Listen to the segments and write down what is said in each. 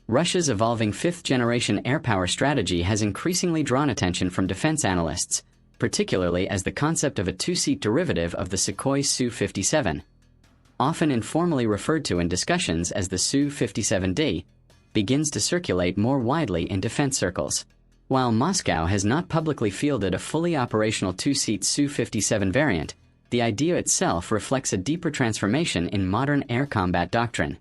Russia's evolving fifth-generation air power strategy has increasingly drawn attention from defense analysts, particularly as the concept of a two-seat derivative of the Sukhoi Su-57, often informally referred to in discussions as the Su-57D, begins to circulate more widely in defense circles. While Moscow has not publicly fielded a fully operational two-seat Su-57 variant, the idea itself reflects a deeper transformation in modern air combat doctrine.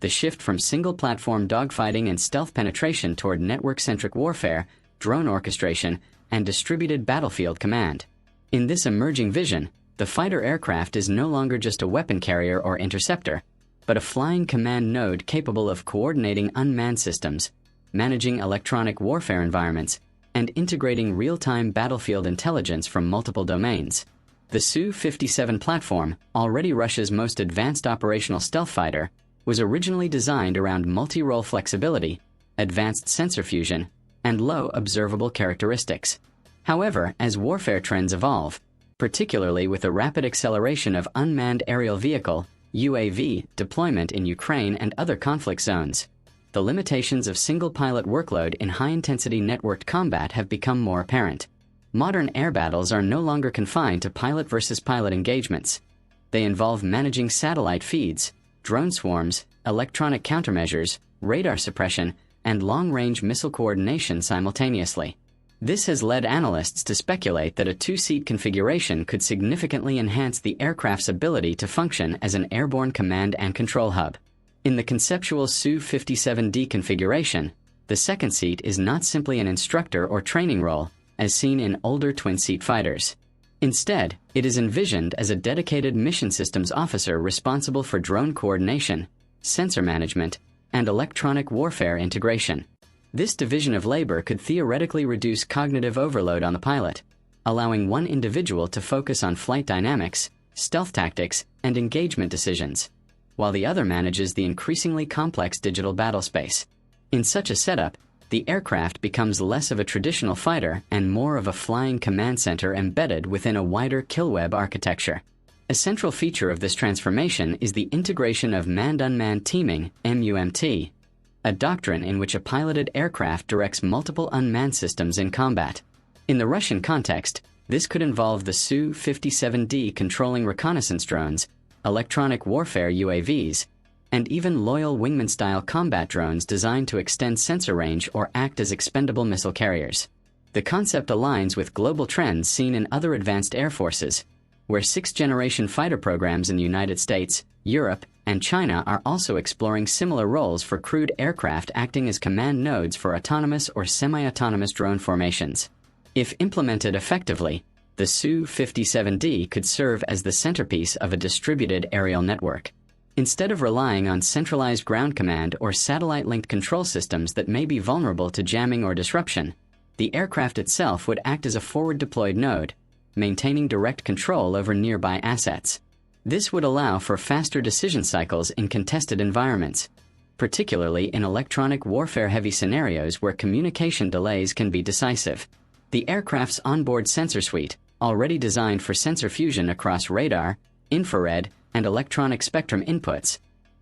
The shift from single-platform dogfighting and stealth penetration toward network-centric warfare, drone orchestration, and distributed battlefield command. In this emerging vision, the fighter aircraft is no longer just a weapon carrier or interceptor, but a flying command node capable of coordinating unmanned systems, managing electronic warfare environments, and integrating real-time battlefield intelligence from multiple domains. The Su-57 platform, already Russia's most advanced operational stealth fighter, was originally designed around multi-role flexibility, advanced sensor fusion, and low observable characteristics. However, as warfare trends evolve, particularly with the rapid acceleration of unmanned aerial vehicle (UAV) deployment in Ukraine and other conflict zones, the limitations of single-pilot workload in high-intensity networked combat have become more apparent. Modern air battles are no longer confined to pilot versus pilot engagements. They involve managing satellite feeds, drone swarms, electronic countermeasures, radar suppression, and long-range missile coordination simultaneously. This has led analysts to speculate that a two-seat configuration could significantly enhance the aircraft's ability to function as an airborne command and control hub. In the conceptual Su-57D configuration, the second seat is not simply an instructor or training role, as seen in older twin-seat fighters. Instead, it is envisioned as a dedicated mission systems officer responsible for drone coordination, sensor management, and electronic warfare integration. This division of labor could theoretically reduce cognitive overload on the pilot, allowing one individual to focus on flight dynamics, stealth tactics, and engagement decisions, while the other manages the increasingly complex digital battle space. In such a setup, the aircraft becomes less of a traditional fighter and more of a flying command center embedded within a wider killweb architecture. A central feature of this transformation is the integration of manned-unmanned teaming, MUMT, a doctrine in which a piloted aircraft directs multiple unmanned systems in combat. In the Russian context, this could involve the Su-57D controlling reconnaissance drones, electronic warfare UAVs, and even loyal Wingman-style combat drones designed to extend sensor range or act as expendable missile carriers. The concept aligns with global trends seen in other advanced air forces, where sixth-generation fighter programs in the United States, Europe, and China are also exploring similar roles for crewed aircraft acting as command nodes for autonomous or semi-autonomous drone formations. If implemented effectively, the Su-57D could serve as the centerpiece of a distributed aerial network. Instead of relying on centralized ground command or satellite-linked control systems that may be vulnerable to jamming or disruption, the aircraft itself would act as a forward-deployed node, maintaining direct control over nearby assets. This would allow for faster decision cycles in contested environments, particularly in electronic warfare-heavy scenarios where communication delays can be decisive. The aircraft's onboard sensor suite, already designed for sensor fusion across radar, infrared, and electronic spectrum inputs,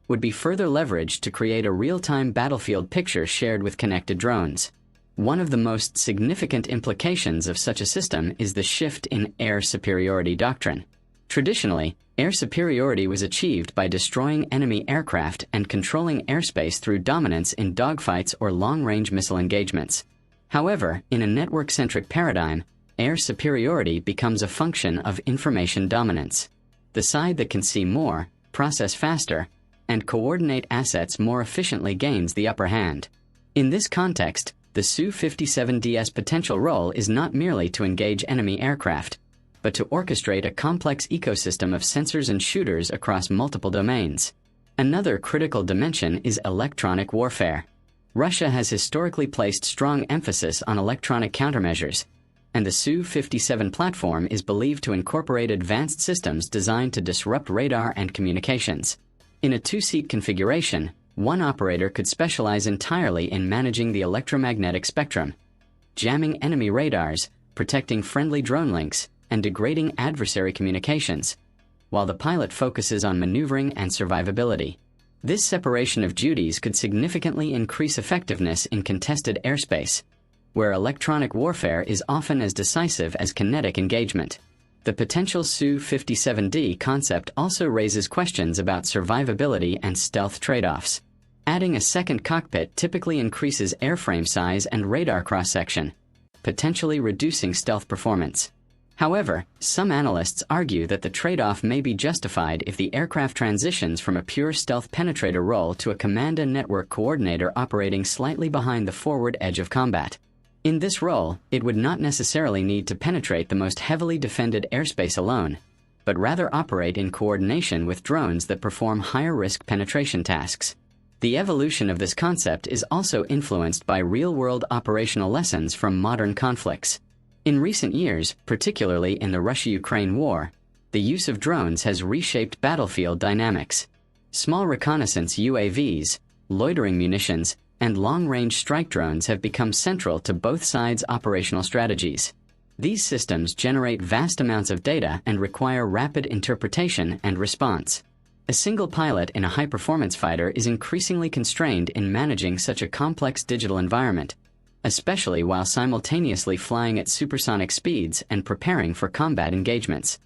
would be further leveraged to create a real-time battlefield picture shared with connected drones. One of the most significant implications of such a system is the shift in air superiority doctrine. Traditionally, air superiority was achieved by destroying enemy aircraft and controlling airspace through dominance in dogfights or long-range missile engagements. However, in a network-centric paradigm, air superiority becomes a function of information dominance. The side that can see more, process faster, and coordinate assets more efficiently gains the upper hand. In this context, the Su-57D's potential role is not merely to engage enemy aircraft, but to orchestrate a complex ecosystem of sensors and shooters across multiple domains. Another critical dimension is electronic warfare. Russia has historically placed strong emphasis on electronic countermeasures, and the Su-57 platform is believed to incorporate advanced systems designed to disrupt radar and communications. In a two-seat configuration, one operator could specialize entirely in managing the electromagnetic spectrum, jamming enemy radars, protecting friendly drone links, and degrading adversary communications, while the pilot focuses on maneuvering and survivability. This separation of duties could significantly increase effectiveness in contested airspace, where electronic warfare is often as decisive as kinetic engagement. The potential Su-57D concept also raises questions about survivability and stealth trade-offs. Adding a second cockpit typically increases airframe size and radar cross-section, potentially reducing stealth performance. However, some analysts argue that the trade-off may be justified if the aircraft transitions from a pure stealth penetrator role to a command and network coordinator operating slightly behind the forward edge of combat. In this role, it would not necessarily need to penetrate the most heavily defended airspace alone, but rather operate in coordination with drones that perform higher-risk penetration tasks. The evolution of this concept is also influenced by real-world operational lessons from modern conflicts. In recent years, particularly in the Russia-Ukraine war, the use of drones has reshaped battlefield dynamics. Small reconnaissance UAVs, loitering munitions, and long-range strike drones have become central to both sides' operational strategies. These systems generate vast amounts of data and require rapid interpretation and response. A single pilot in a high-performance fighter is increasingly constrained in managing such a complex digital environment, especially while simultaneously flying at supersonic speeds and preparing for combat engagements.